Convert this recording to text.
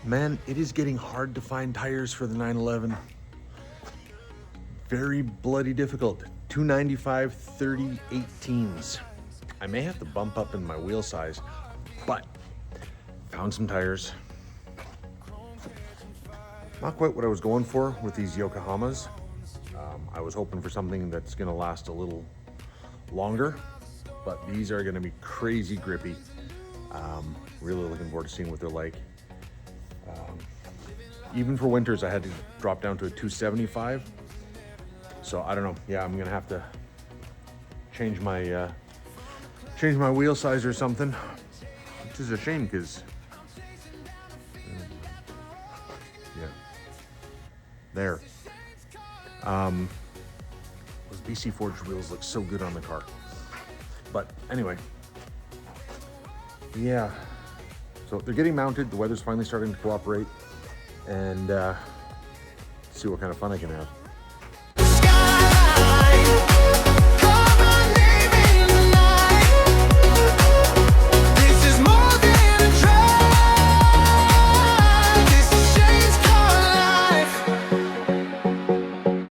Man, it is getting hard to find tires for the 911. Very bloody difficult. 295 30 18s. I may have to bump up in my wheel size, but found some tires. Not quite what I was going for with these Yokohamas. I was hoping for something that's gonna last a little longer, but these are gonna be crazy grippy. Really looking forward to seeing what they're like. Even for winters, I had to drop down to a 275. So I don't know. Yeah, I'm gonna have to change my wheel size or something, which is a shame because yeah, there. Those BC Forged wheels look so good on the car. But anyway, yeah. So they're getting mounted. The weather's finally starting to cooperate, and see what kind of fun I can have.